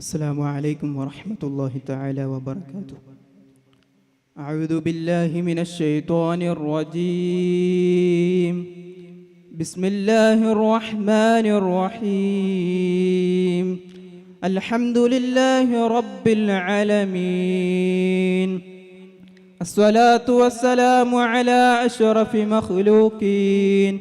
السلام عليكم ورحمة الله تعالى وبركاته. أعوذ بالله من الشيطان الرجيم. بسم الله الرحمن الرحيم. الحمد لله رب العالمين. الصلاة والسلام على أشرف مخلوقين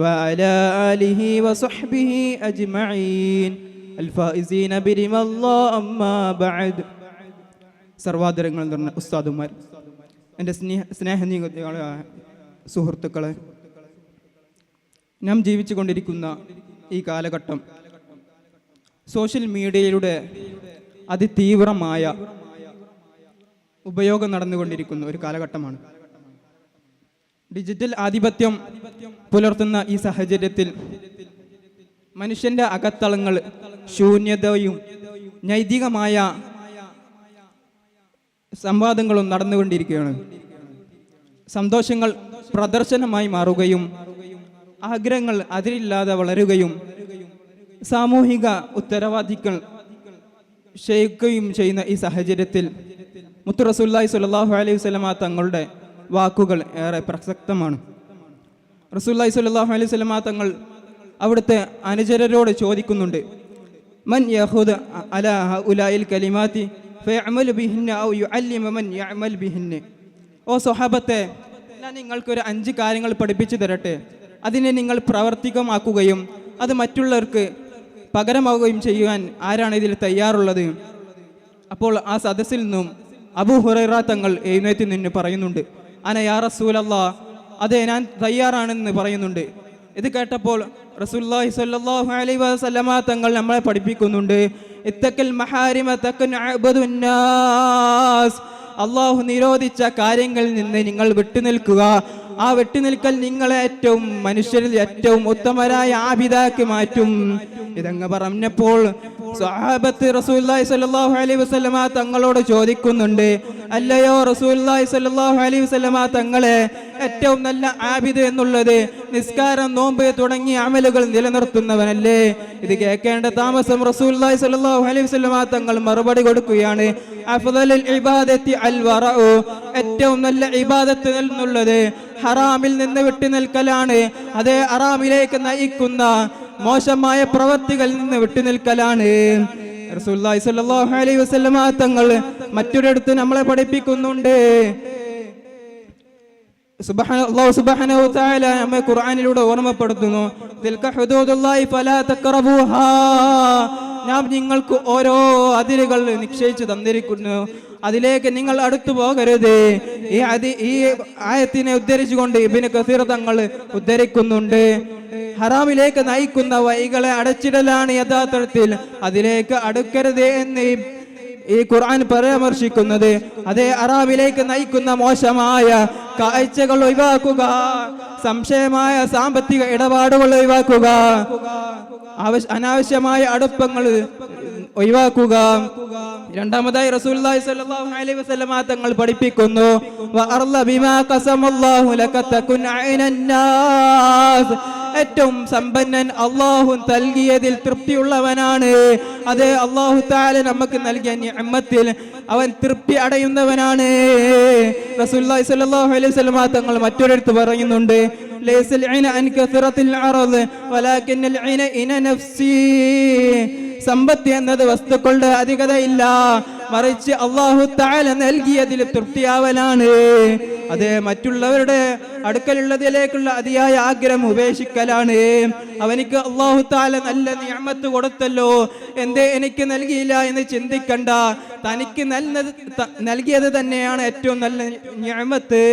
وعلى آله وصحبه أجمعين الفائزين برضا الله أما بعد. സർവാദരങ്ങൾ നിറഞ്ഞ ഉസ്താദുമാർ, എൻ്റെ സ്നേഹനീയങ്ങളെ സുഹൃത്തുക്കളെ, നാം ജീവിച്ചു കൊണ്ടിരിക്കുന്ന ഈ കാലഘട്ടം സോഷ്യൽ മീഡിയയുടെ അതിതീവ്രമായ ഉപയോഗം നടന്നുകൊണ്ടിരിക്കുന്ന ഒരു കാലഘട്ടമാണ്. ഡിജിറ്റൽ ആധിപത്യം പുലർത്തുന്ന ഈ സാഹചര്യത്തിൽ മനുഷ്യൻ്റെ അകത്തളങ്ങൾ ശൂന്യതയും നൈതികമായ സംവാദങ്ങളും നടന്നുകൊണ്ടിരിക്കുകയാണ്. സന്തോഷങ്ങൾ പ്രദർശനമായി മാറുകയും ആഗ്രഹങ്ങൾ അതിരില്ലാതെ വളരുകയും സാമൂഹിക ഉത്തരവാദിത്തങ്ങൾ ക്ഷയിക്കുകയും ചെയ്യുന്ന ഈ സാഹചര്യത്തിൽ മുത്ത് റസൂലുള്ളാഹി സ്വല്ലല്ലാഹു അലൈഹി വസല്ലമ തങ്ങളുടെ വാക്കുകൾ ഏറെ പ്രസക്തമാണ്. റസൂലുള്ളാഹി സ്വല്ലല്ലാഹു അലൈഹി വസല്ലമ തങ്ങൾ അവിടുത്തെ അനുചരരോട് ചോദിക്കുന്നുണ്ട്, മൻ യഖുദ് അലാ ഹഉലാഇൽ കലിമാതി ഫയഅമലു ബിഹിന്ന ഔ യുഅല്ലിമ മൻ യഅമൽ ബിഹിന്ന. ഓ സ്വഹാബത്തെ, ഞാൻ നിങ്ങൾക്കൊരു 5 കാര്യങ്ങൾ പഠിപ്പിച്ചു തരട്ടെ. അതിനെ നിങ്ങൾ പ്രവർത്തികമാക്കുകയും അത് മറ്റുള്ളവർക്ക് പകരമാവുകയും ചെയ്യുവാൻ ആരാണ് ഇതിൽ തയ്യാറുള്ളത്? അപ്പോൾ ആ സദസ്സിൽ നിന്നും അബൂ ഹുറൈറ തങ്ങൾ എഴുന്നേറ്റ് നിന്ന് പറയുന്നുണ്ട്, അന യാ റസൂലല്ലാഹ്, അതെ ഞാൻ തയ്യാറാണെന്ന് പറയുന്നുണ്ട്. ഇത് കേട്ടപ്പോൾ റസൂലുള്ളാഹി സ്വല്ലല്ലാഹു അലൈഹി വസല്ലമ തങ്ങൾ നമ്മളെ പഠിപ്പിക്കുന്നുണ്ട്, ഇത്തഖൽ മഹാരിമ തകുൻ അഅ്ബദുൻ നാസ്. അല്ലാഹു നിരോധിച്ച കാര്യങ്ങളിൽ നിന്ന് നിങ്ങൾ വിട്ടുനിൽക്കുക. ആ വിട്ടുനിൽക്കൽ നിങ്ങളെ ഏറ്റവും മനുഷ്യരിൽ ഏറ്റവും ഉത്തമരായ ആബിദാക്കി മാറ്റും. ഇതങ്ങ് പറഞ്ഞപ്പോൾ സ്വഹാബത്ത് റസൂലുള്ളാഹി സ്വല്ലല്ലാഹു അലൈഹി വസല്ലമ തങ്ങളോട് ചോദിക്കുന്നുണ്ട്, അല്ലയോ റസൂലുള്ളാഹി സ്വല്ലല്ലാഹു അലൈഹി വസല്ലമ തങ്ങളെ, ഏറ്റവും നല്ല ആബിദ് എന്നുള്ളത് നിസ്കാരം, നോമ്പ് തുടങ്ങിയ അമലുകൾ നിലനിർത്തുന്നവനല്ലേ? ഇത് കേൾക്കേണ്ട താമസം റസൂലുള്ളാഹി സ്വല്ലല്ലാഹു അലൈഹി വസല്ലമ തങ്ങൾ മറുപടി കൊടുക്കുകയാണ്, അഫ്ദലുൽ ഇബാദത്തി അൽ വറഉ. ഏറ്റവും നല്ല ഇബാദത്ത് എന്നുള്ളത് ഹറാമിൽ നിന്ന് വിട്ടുനിൽക്കലാണ്. അതേ ഹറാമിലേക്ക് നയിക്കുന്ന മോശമായ പ്രവർത്തികളിൽ നിന്ന് വിട്ടുനിൽക്കലാണ്. റസൂലുള്ളാഹി സ്വല്ലല്ലാഹു അലൈഹി വസല്ലമ തങ്ങൾ മറ്റൊരിടത്ത് നമ്മളെ പഠിപ്പിക്കുന്നുണ്ട്. അല്ലാഹു സുബ്ഹാനഹു വ തആല നമ്മെ ഖുർആനിലൂടെ ഓർമ്മപ്പെടുത്തുന്നു, തിൽക ഹുദൂദുല്ലാഹി ഫലാ തഖറബൂഹാ. നാം നിങ്ങൾക്ക് ഓരോ അതിരുകൾ നിശ്ചയിച്ചു തന്നിരിക്കുന്നു, അതിലേക്ക് നിങ്ങൾ അടുത്തു പോകരുത്. ഈ ആയത്തിനെ ഉദ്ധരിച്ചുകൊണ്ട് ഇബ്നു കസീർ തങ്ങൾ ഉദ്ധരിക്കുന്നുണ്ട്, ഹറാമിലേക്ക് നയിക്കുന്ന വഴികളെ അടച്ചിടലാണ് യഥാർത്ഥത്തിൽ അതിലേക്ക് അടുക്കരുത് എന്ന് ഈ ഖുർആൻ പരാമർശിക്കുന്നത്. അതേ ഹറാമിലേക്ക് നയിക്കുന്ന മോശമായ കാഴ്ചകൾ ഒഴിവാക്കുക, സംശയമായ സാമ്പത്തിക ഇടപാടുകൾ ഒഴിവാക്കുക, അനാവശ്യമായ അടുപ്പങ്ങൾ ഒഴിവാക്കുക. രണ്ടാമതായി റസൂലുള്ളാഹി സ്വല്ലല്ലാഹു അലൈഹി വസല്ലമ തങ്ങൾ പഠിപ്പിക്കുന്നു, വഅർള ബിമാ ഖസമല്ലാഹു ലക തകുൻ അയ്നൻ നാസ്. ഏറ്റവും സമ്പന്നൻ അല്ലാഹു നൽകിയതിൽ തൃപ്തിയുള്ളവനാണ്. അതേ അല്ലാഹു തആല നമുക്ക് നൽകിയ നിഅമത്തിൽ അവൻ തൃപ്തി അടയുന്നവനാണ്. റസൂലുള്ളാഹി സ്വല്ലല്ലാഹു അലൈഹി വസല്ലമ തങ്ങൾ മറ്റൊരിടത്ത് പറയുന്നുണ്ട്, ലൈസൽ ഇന അൻ കസറത്തിൽ അർദ് വലാകിന്നൽ ഇന നഫ്സി. സമ്പത്ത് എന്നത് വസ്തുക്കളുടെ അധികതയില്ല, മറിച്ച് അല്ലാഹു തആല നൽകിയതിൽ തൃപ്തിയാവലാണ്. അതേ മറ്റുള്ളവരുടെ അടുക്കലുള്ളതിലേക്കുള്ള അതിയായ ആഗ്രഹം ഉപേക്ഷിക്കലാണ്. അവനിക്ക് അല്ലാഹു തആല നല്ല നിഅമത്ത് കൊടുത്തല്ലോ, എന്തേ എനിക്ക് നൽകിയില്ല എന്ന് ചിന്തിക്കണ്ട. തനിക്ക് നൽകിയത് തന്നെയാണ് ഏറ്റവും നല്ല നിഅമത്ത്.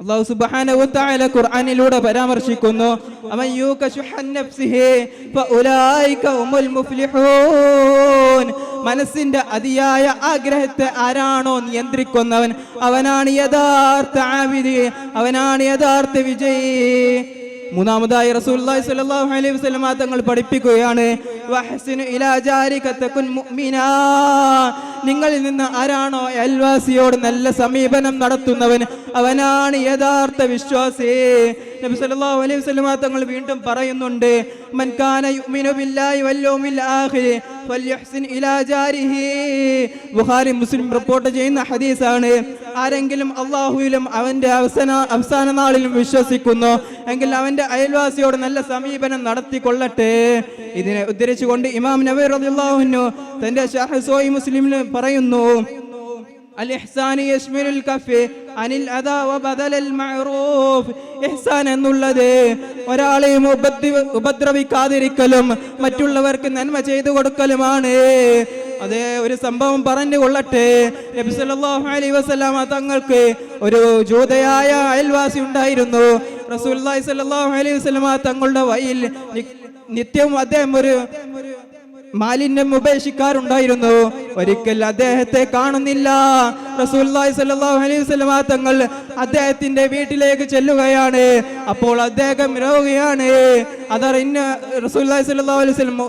അല്ലാഹു സുബ്ഹാനഹു വ തആല ഖുർആനിലൂടെ പരാമർശിക്കുന്നു, അമൻ യൂക ശുഹ നഫ്സിഹി ഫഉലൈക ഹുമുൽ മുഫ്ലിഹൂൻ. മനസ്സിന്റെ അതിയായ ആഗ്രഹത്തെ ആരാണോ നിയന്ത്രിക്കുന്നവൻ അവനാണ് യഥാർത്ഥ ആബിദ്, അവനാണ് യഥാർത്ഥ വിജയി. മൂന്നാമതായി റസൂലുള്ളാഹി സ്വല്ലല്ലാഹു അലൈഹി വസല്ലമ തങ്ങൾ പഠിപ്പിക്കുകയാണ്, വഹ്സിനു ഇലാ ജാരിക തകുൻ മുഅ്മിനാ. നിങ്ങളിൽ നിന്ന് ആരാണോ അയൽവാസിയോട് നല്ല സമീപനം നടത്തുന്നവൻ അവനാണ് യഥാർത്ഥ വിശ്വാസി. നബി സല്ലല്ലാഹു അലൈഹി വസല്ലം തങ്ങൾ വീണ്ടും പറയുന്നുണ്ട്, മൻ കാന യുഅ്മിനു ബില്ലാഹി വൽ യൗമിൽ ആഖിർ ഫൽയഹ്സിൻ ഇലാ ജാരിഹി. ബുഖാരി മുസ്ലിം റിപ്പോർട്ട് ചെയ്യുന്ന ഹദീസാണ്. ആരെങ്കിലും അല്ലാഹുവിലും അവന്റെ അവസാന നാളിലും വിശ്വസിക്കുന്നു എങ്കിൽ അവന്റെ അയൽവാസിയോട് നല്ല സമീപനം നടത്തിക്കൊള്ളട്ടെ. ഇതിനെ ഉദ്ധരിച്ചുകൊണ്ട് ഇമാം നവവി റളിയല്ലാഹു അൻഹു തന്റെ ശർഹ് സ്വഹീഹ് മുസ്ലിമിൽ പറയുന്നു, അൽ ഇഹ്സാൻ യശ്മിലുൽ കഫ് അനിൽ അദാ വ ബദലൽ മഅറൂഫ്. ഇഹ്സാൻ എന്നുള്ളത് ഒരാളെയും ഉപദ്രവിക്കാതിരിക്കലും മറ്റുള്ളവർക്ക് നന്മ ചെയ്തു കൊടുക്കലുമാണ്. അതേ ഒരു സംഭവം പറഞ്ഞു കൊള്ളട്ടെ. നബി സല്ലല്ലാഹു അലൈഹി വസല്ലം തങ്ങൾക്ക് ഒരു ജൂതയായ അയൽവാസി ഉണ്ടായിരുന്നു. റസൂലുള്ളാഹി സ്വല്ലല്ലാഹു അലൈഹി വസല്ലം തങ്ങളുടെ വഴിയിൽ നിത്യവും അദ്ദേഹം ഒരു മാലിന്യം ഉപേക്ഷിക്കാറുണ്ടായിരുന്നു. ഒരിക്കൽ അദ്ദേഹത്തെ കാണുന്നില്ല. റസൂലുള്ളാഹി സ്വല്ലല്ലാഹു അലൈഹി വസല്ലം തങ്ങൾ അദ്ദേഹത്തിന്റെ വീട്ടിലേക്ക് ചെല്ലുകയാണ്. അപ്പോൾ അദ്ദേഹം രോഗിയാണ്. അതറിഞ്ഞ റസൂലുള്ളാഹി സ്വല്ലല്ലാഹു അലൈഹി വസല്ലം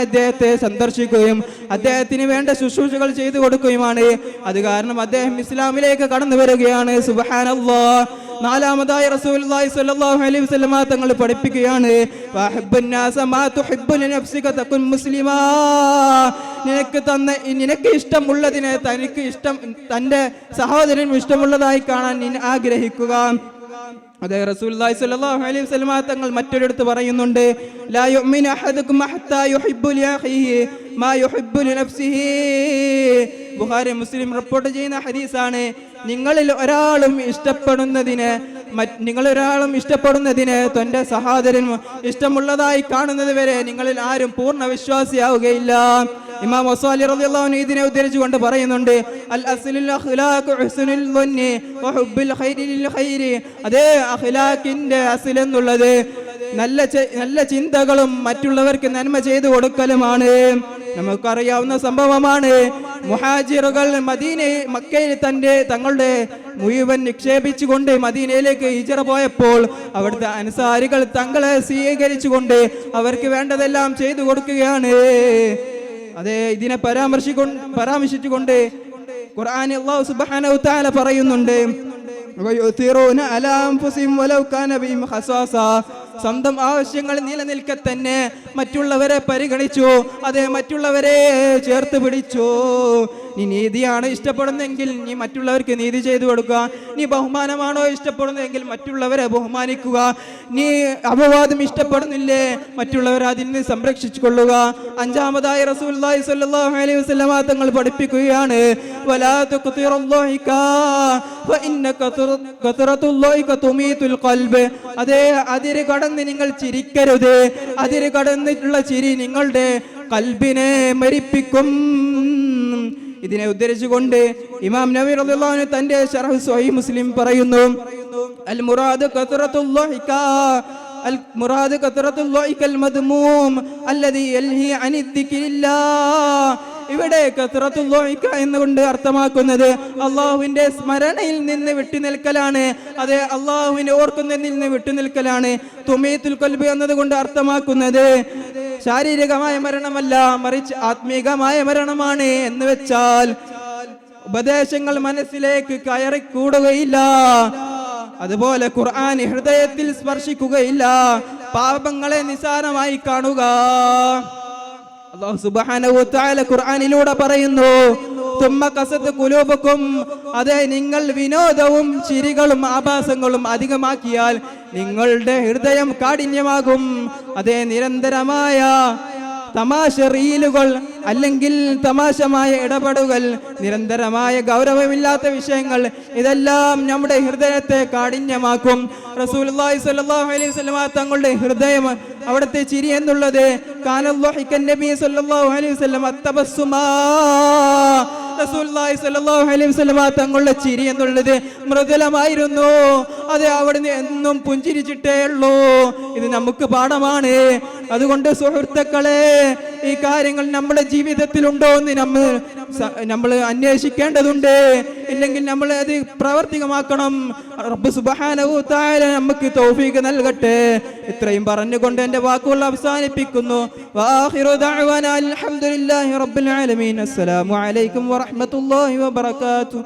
അദ്ദേഹത്തെ സന്ദർശിക്കുകയും അദ്ദേഹത്തിന് വേണ്ട ശുശ്രൂഷകൾ ചെയ്തു കൊടുക്കുകയുമാണ്. അത് കാരണം അദ്ദേഹം ഇസ്ലാമിലേക്ക് കടന്നു വരികയാണ്. സുബ്ഹാനല്ലാഹ്. നാലാമതായി റസൂലുള്ളാഹി സ്വല്ലല്ലാഹു അലൈഹി വസല്ലം തങ്ങൾ പഠിപ്പിക്കുകയാണ്, വഹബ്ബുൻ നാസ മാ തുഹിബ്ബു ലിനഫ്സിക തകുൻ മുസ്ലിമാ. നിനക്ക് ഇഷ്ടമുള്ളതിനെ തന്റെ സഹോദരനും ഇഷ്ടമുള്ളതായി കാണാൻ നീ ആഗ്രഹിക്കുക. അതേ റസൂലുള്ളാഹി സ്വല്ലല്ലാഹു അലൈഹി വസല്ലം തങ്ങൾ മറ്റൊരിടത്ത് പറയുന്നുണ്ട്, ലാ യുഅ്മിനു അഹദുകും ഹത്താ യുഹിബ്ബു ലിഅഖീഹി മാ യുഹിബ്ബു ലിനഫ്സിഹി. ബുഖാരി മുസ്ലിം റിപ്പോർട്ട് ചെയ്യുന്ന ഹദീസാണ്. നിങ്ങളിൽ ഒരാളും ഇഷ്ടപ്പെടുന്നതിന് തന്റെ സഹോദരൻ ഇഷ്ടമുള്ളതായി കാണുന്നത് വരെ നിങ്ങളിൽ ആരും പൂർണ്ണ വിശ്വാസിയാവുകയില്ല. ഇമാം വസാലി റളിയല്ലാഹു അൻഹു ഇതിനെ ഉദ്ധരിച്ചുകൊണ്ട് പറയുന്നുണ്ട്, അൽ അസ്ലുൽ അഖ്ലാഖു ഹുസ്നുൽ ദന്നി വ ഹുബ്ബുൽ ഖൈരി ലിൽ ഖൈരി. അതേ അഖ്ലാഖിന്റെ അസ്ൽ എന്നുള്ളത് നല്ല ചിന്തകളും മറ്റുള്ളവർക്ക് നന്മ ചെയ്തു കൊടുക്കലുമാണ്. നമുക്കറിയാവുന്ന സംഭവമാണ്. മുഹാജിറുകൾ മക്കയിൽ തങ്ങളുടെ മുഴുവൻ നിക്ഷേപിച്ചുകൊണ്ട് മദീനയിലേക്ക് ഹിജ്റ പോയപ്പോൾ അവിടുത്തെ അൻസാരികൾ തങ്ങളെ സ്വീകരിച്ചുകൊണ്ട് അവർക്ക് വേണ്ടതെല്ലാം ചെയ്തു കൊടുക്കുകയാണ്. അതെ ഇതിനെ പരാമർശിച്ചുകൊണ്ട് ഖുർആനിൽ അല്ലാഹു സുബ്ഹാനഹു വ തആല പറയുന്നുണ്ട്, വയുതിറൂന അലാ അൻഫുസിഹിം വലൗ കാന ബിഹിം ഖസാസ. സ്വന്തം ആവശ്യങ്ങൾ നിലനിൽക്കെ തന്നെ മറ്റുള്ളവരെ പരിഗണിച്ചു. അതേ മറ്റുള്ളവരെ ചേർത്ത് പിടിച്ചു. നീ നീതിയാണ് ഇഷ്ടപ്പെടുന്നതെങ്കിൽ നീ മറ്റുള്ളവർക്ക് നീതി ചെയ്തു കൊടുക്കുക. നീ ബഹുമാനമാണോ ഇഷ്ടപ്പെടുന്നതെങ്കിൽ മറ്റുള്ളവരെ ബഹുമാനിക്കുക. നീ അപവാദം ഇഷ്ടപ്പെടുന്നില്ലേ, മറ്റുള്ളവരെ അതിൽ നിന്ന് സംരക്ഷിച്ചു കൊള്ളുക. അഞ്ചാമതായി റസൂലുള്ളാഹി സ്വല്ലല്ലാഹു അലൈഹി വസല്ലം തങ്ങൾ പഠിപ്പിക്കുകയാണ്, വലാ തുഖ്തിറുല്ലാഹിക ഫഇന്ന കത്റത്തുല്ലാഹിക തുമീതുൽ ഖൽബ്. അതേ അതിര് കടന്ന് നിങ്ങൾ ചിരിക്കരുത്. അതിര് കടന്നിട്ടുള്ള ചിരി നിങ്ങളുടെ കൽബിനെ മരിപ്പിക്കും. ഇതിനെ ഉദ്ധരിച്ചുകൊണ്ട് ഇമാം നവവി റളിയല്ലാഹു അൻഹു തന്റെ ശർഹ് സ്വഹീഹ് മുസ്ലിം പറയുന്നു, അൽ മുറാദ് കത്റത്തുല്ലാഹിക കത്റത്തുല്ലാഹികൽ മദ്മൂം അല്ലദീ യൽഹി അനി ദിക്രില്ലാഹ്. ഇവിടെ കത്റത്തുല്ലാഹിക എന്നുകൊണ്ട് അർത്ഥമാക്കുന്നത് അള്ളാഹുവിന്റെ സ്മരണയിൽ നിന്ന് വിട്ടുനിൽക്കലാണ്. അതെ അള്ളാഹുവിനെ ഓർക്കുന്നതിൽ നിന്ന് വിട്ടുനിൽക്കലാണ്. തുമീതുൽ ഖൽബ് എന്നതുകൊണ്ട് അർത്ഥമാക്കുന്നത് ശാരീരികമായ മരണമല്ല, മറിച്ച് ആത്മീകമായ മരണമാണ്. എന്ന് വെച്ചാൽ ഉപദേശങ്ങൾ മനസ്സിലേക്ക് കയറിക്കൂടുകയില്ല. അതുപോലെ ഖുർആൻ ഹൃദയത്തിൽ സ്പർശിക്കുകയില്ല. പാപങ്ങളെ നിസാരമായി കാണുക. അല്ലാഹു സുബ്ഹാനഹു വ തആല ഖുർആനിലൂടെ പറയുന്നു, തുമ്മ ഖസത് ഖുലൂബുക്കും. അതെ നിങ്ങൾ വിനോദവും ചിരികളും ആഭാസങ്ങളും അധികമാക്കിയാൽ നിങ്ങളുടെ ഹൃദയം കാഠിന്യമാകും. അതേ നിരന്തരമായ തമാശ റീലുകൾ അല്ലെങ്കിൽ തമാശമായ ഇടപെടലുകൾ, നിരന്തരമായ ഗൗരവമില്ലാത്ത വിഷയങ്ങൾ, ഇതെല്ലാം നമ്മുടെ ഹൃദയത്തെ കാഠിന്യമാക്കും. റസൂലുള്ളാഹി സ്വല്ലല്ലാഹു അലൈഹി വസല്ലം തങ്ങളുടെ ഹൃദയം, അവിടുത്തെ ചിരി എന്നുള്ളത് കാനല്ലാഹിക്കൻ നബി സ്വല്ലല്ലാഹു അലൈഹി വസല്ലം അത്തബസ്സുമാ. റസൂലുള്ളാഹി സ്വല്ലല്ലാഹു അലൈഹി വസല്ലം തങ്ങളുടെ ചിരി എന്നുള്ളത് മൃദുലമായിരുന്നു. അത് അവിടുന്ന് എന്നും പുഞ്ചിരിച്ചിട്ടേ ഉള്ളൂ. ഇത് നമുക്ക് പാഠമാണ്. അതുകൊണ്ട് സുഹൃത്തുക്കളെ, ഈ കാര്യങ്ങൾ നമ്മുടെ ജീവിതത്തിലുണ്ടോ എന്ന് നമ്മൾ അന്വേഷിക്കേണ്ടതുണ്ട്. ഇല്ലെങ്കിൽ നമ്മൾ അത് പ്രാവർത്തികമാക്കണം. റബ്ബ് സുബ്ഹാനഹു വ തആല നമുക്ക് തൗഫീഖ് നൽകട്ടെ. ഇത്രയും പറഞ്ഞുകൊണ്ട് എൻ്റെ വാക്കുകൾ അവസാനിപ്പിക്കുന്നു. വആഖിറു ദഅ്വാനാ അൽഹംദുലില്ലാഹി റബ്ബിൽ ആലമീൻ. അസ്സലാമു അലൈക്കും വറഹ്മത്തുള്ളാഹി വബറകാതുഹു.